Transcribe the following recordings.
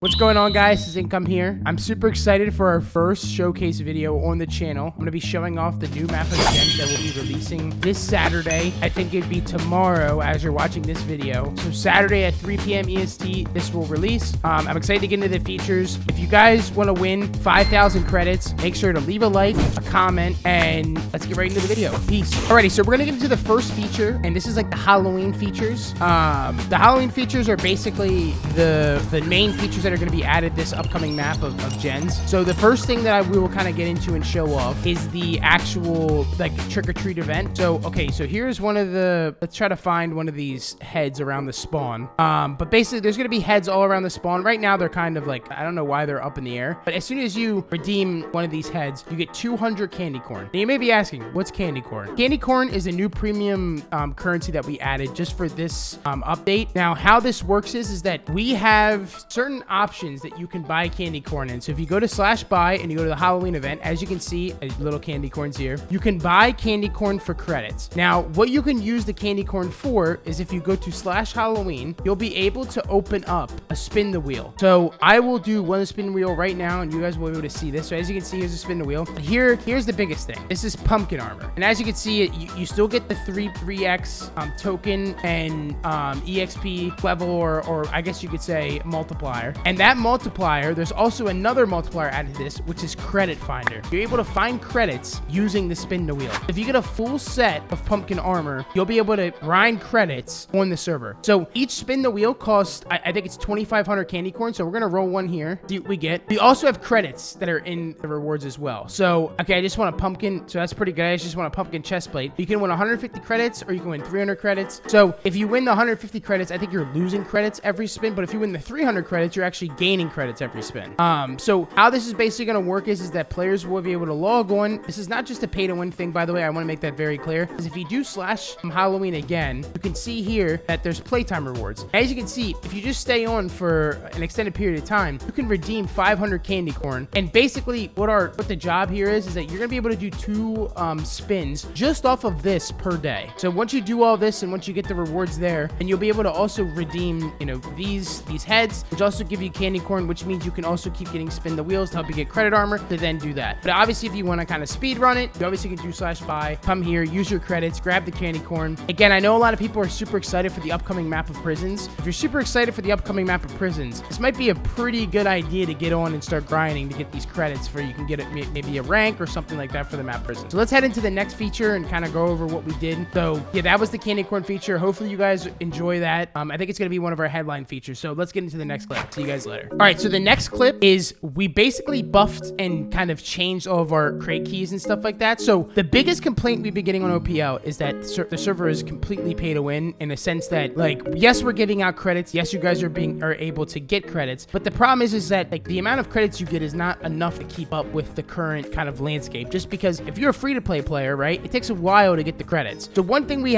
What's going on, guys? This is Income here. I'm super excited for our first showcase video on the channel. I'm going to be showing off the new map of GENS that we'll be releasing this Saturday. I think it'd be tomorrow as you're watching this video. So Saturday at 3 p.m. EST, this will release. I'm excited to get into the features. If you guys want to win 5,000 credits, make sure to leave a like, a comment, and let's get right into the video. Peace. Alrighty, so we're going to get into the first feature, and this is like the Halloween features. The Halloween features are basically the main features that are going to be added this upcoming map of GENS. So the first thing that we will kind of get into and show off is the actual like trick-or-treat event. So okay, so here's one of the, let's try to find one of these heads around the spawn. But basically there's going to be heads all around the spawn. Right now they're kind of like, I don't know why they're up in the air, but as soon as you redeem one of these heads, you get 200 candy corn. Now you may be asking, what's candy corn? Candy corn is a new premium currency that we added just for this update. Now how this works is that we have certain options that you can buy candy corn in. So if you go to /buy and you go to the Halloween event, as you can see, little candy corns here, you can buy candy corn for credits. Now, what you can use the candy corn for is if you go to /Halloween, you'll be able to open up a spin the wheel. So I will do one spin wheel right now and you guys will be able to see this. So as you can see, here's a spin the wheel. Here's the biggest thing. This is pumpkin armor. And as you can see, you still get the 3x token and EXP level or I guess you could say multiplier. And that multiplier, there's also another multiplier added to this, which is credit finder. You're able to find credits using the spin the wheel. If you get a full set of pumpkin armor, you'll be able to grind credits on the server. So each spin the wheel costs, I think it's 2,500 candy corn. So we're going to roll one here. See what we get. We also have credits that are in the rewards as well. So, okay, I just want a pumpkin. So that's pretty good. I just want a pumpkin chest plate. You can win 150 credits or you can win 300 credits. So if you win the 150 credits, I think you're losing credits every spin. But if you win the 300 credits, you're actually gaining credits every spin. So how this is basically going to work is that players will be able to log on. This is not just a pay to win thing, by the way. I want to make that very clear. Because if you do /Halloween again, you can see here that there's playtime rewards. As you can see, if you just stay on for an extended period of time, you can redeem 500 candy corn. And basically what the job here is that you're going to be able to do 2 spins just off of this per day. So once you do all this and once you get the rewards there, and you'll be able to also redeem, you know, these heads, which also give you candy corn, which means you can also keep getting spin the wheels to help you get credit armor to then do that. But obviously if you want to kind of speed run it, you obviously can do /buy, come here, use your credits, grab the candy corn. Again, I know a lot of people are super excited for the upcoming map of prisons. If you're super excited for the upcoming map of prisons, this might be a pretty good idea to get on and start grinding to get these credits for you can get maybe a rank or something like that for the map prison. So let's head into the next feature and kind of go over what we did. So yeah, that was the candy corn feature. Hopefully you guys enjoy that. I think it's going to be one of our headline features. So let's get into the next clip. See you guys later. All right, so the next clip is we basically buffed and kind of changed all of our crate keys and stuff like that. So the biggest complaint we've been getting on OPL is that the server is completely pay to win in a sense that, like, yes, we're giving out credits. Yes, you guys are able to get credits. But the problem is that like the amount of credits you get is not enough to keep up with the current kind of landscape. Just because if you're a free-to-play player, right, it takes a while to get the credits. So one thing we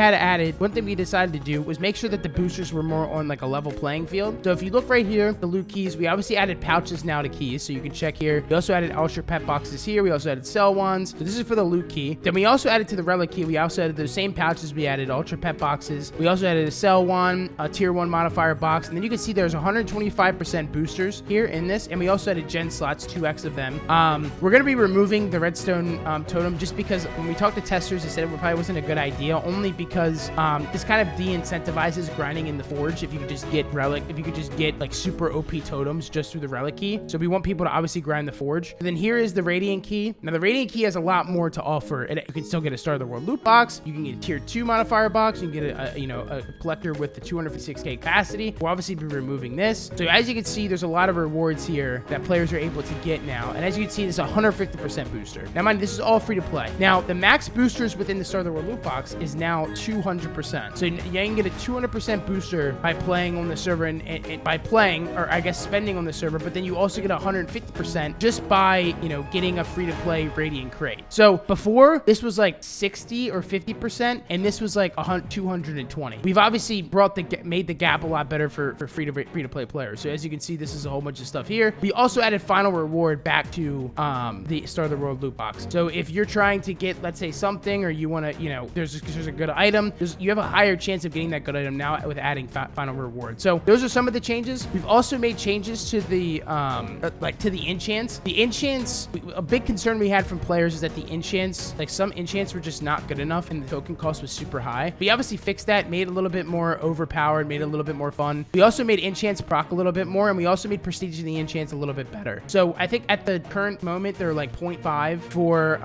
decided to do was make sure that the boosters were more on like a level playing field. So if you look right here, the loot keys, we obviously added pouches now to keys, so you can check here. We also added ultra pet boxes here. We also added cell wands. So this is for the loot key. Then we also added to the relic key. We also added those same pouches. We added ultra pet boxes. We also added a cell wand, a tier 1 modifier box, and then you can see there's 125% boosters here in this, and we also added gen slots, 2x of them. We're going to be removing the redstone totem just because when we talked to testers, they said it probably wasn't a good idea, only because this kind of de-incentivizes grinding in the forge if you could just get like super OP totems just through the relic key. So we want people to obviously grind the forge. And then here is the radiant key. Now the radiant key has a lot more to offer. You can still get a Star of the World loot box. You can get a tier 2 modifier box. You can get a collector with the 256k capacity. We'll obviously be removing this. So as you can see, there's a lot of rewards here that players are able to get now. And as you can see, this is a 150% booster. Now mind, this is all free to play. Now the max boosters within the Star of the World loot box is now 200%. So you can get a 200% booster by playing on the server and by playing, or I guess spending on the server, but then you also get 150% just by, you know, getting a free-to-play Radiant crate. So before, this was like 60 or 50%, and this was like 220. We've obviously made the gap a lot better for free-to-play players. So as you can see, this is a whole bunch of stuff here. We also added final reward back to the Star of the World loot box. So if you're trying to get, let's say, something, or you want to, you know, there's a good item, you have a higher chance of getting that good item now with adding final reward. So those are some of the changes. We've also made made changes to the like to the enchants. The enchants, a big concern we had from players is that the enchants, like some enchants were just not good enough and the token cost was super high. We obviously fixed that, made it a little bit more overpowered, made it a little bit more fun. We also made enchants proc a little bit more, and we also made prestige in the enchants a little bit better. So I think at the current moment, they're like 0.5 for,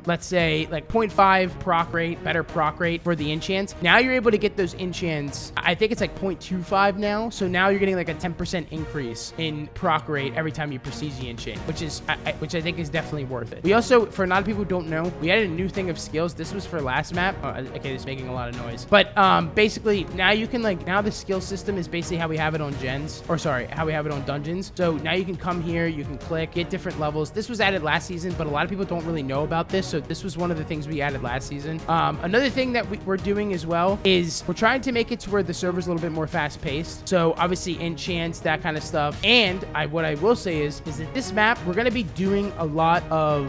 let's say like 0.5 proc rate, better proc rate for the enchants. Now you're able to get those enchants. I think it's like 0.25 now. So now you're getting like a 10% increase in proc rate every time you prestige the enchant, which I think is definitely worth it. We also, for a lot of people who don't know, we added a new thing of skills. This was for last map. Oh, okay, it's making a lot of noise. But basically now you can like, now the skill system is basically how we have it on gens, or sorry, how we have it on dungeons. So now you can come here, you can click, get different levels. This was added last season, but a lot of people don't really know about this. So this was one of the things we added last season. Another thing that we're doing as well is we're trying to make it to where the server's a little bit more fast paced. So obviously enchants, that kind of stuff. And what I will say is that this map, we're going to be doing a lot of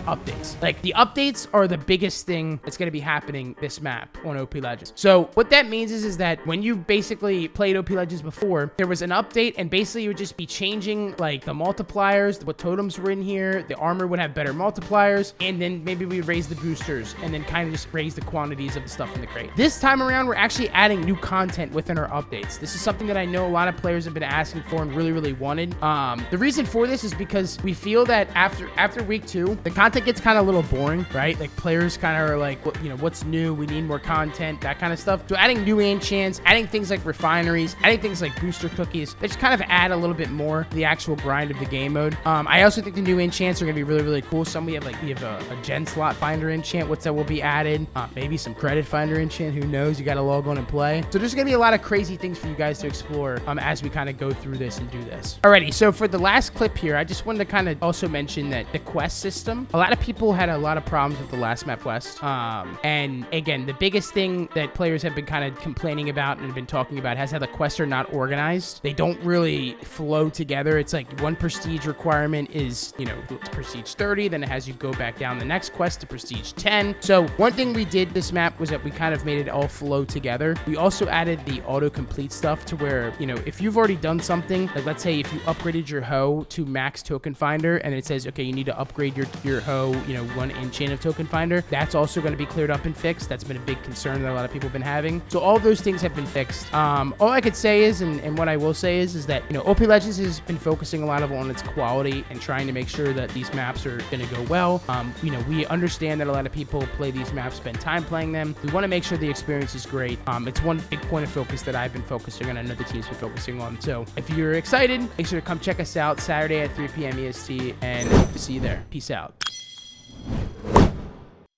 updates. Like the updates are the biggest thing that's going to be happening this map on OPLegends. So what that means is that when you basically played OPLegends before, there was an update and basically you would just be changing like the multipliers, what totems were in here, the armor would have better multipliers, and then maybe we raise the boosters and then kind of just raise the quantities of the stuff in the crate. This time around, we're actually adding new content within our updates. This is something that I know a lot of players have been asking for and really wanted. The reason for this is because we feel that after week 2, the content gets kind of a little boring, right? Like players kind of are like, you know, what's new? We need more content, that kind of stuff. So adding new enchants, adding things like refineries, adding things like booster cookies, they just kind of add a little bit more to the actual grind of the game mode. I also think the new enchants are going to be really cool. Some we have a gen slot finder enchant, what's that will be added. Maybe some credit finder enchant, who knows? You got to log on and play. So there's going to be a lot of crazy things for you guys to explore as we kind of go through this and do this. Alrighty, so for the last clip here, I just wanted to kind of also mention that the quest system, a lot of people had a lot of problems with the last map quest. And again, the biggest thing that players have been kind of complaining about and have been talking about has how the quests are not organized. They don't really flow together. It's like one prestige requirement is, you know, it's prestige 30, then it has you go back down the next quest to prestige 10. So one thing we did this map was that we kind of made it all flow together. We also added the autocomplete stuff to where, you know, if you've already done something, like let's say if you upgraded your hoe to max token finder and it says, okay, you need to upgrade your hoe, you know, 1 enchant of token finder, that's also going to be cleared up and fixed. That's been a big concern that a lot of people have been having. So all those things have been fixed. All I could say is, and what I will say is that, you know, OPLegends has been focusing a lot on its quality and trying to make sure that these maps are going to go well. You know, we understand that a lot of people play these maps, spend time playing them. We want to make sure the experience is great. It's one big point of focus that I've been focusing on and other teams been focusing on. So if you're excited, make sure to come check us out Saturday at 3 p.m. EST, and see you there. Peace out.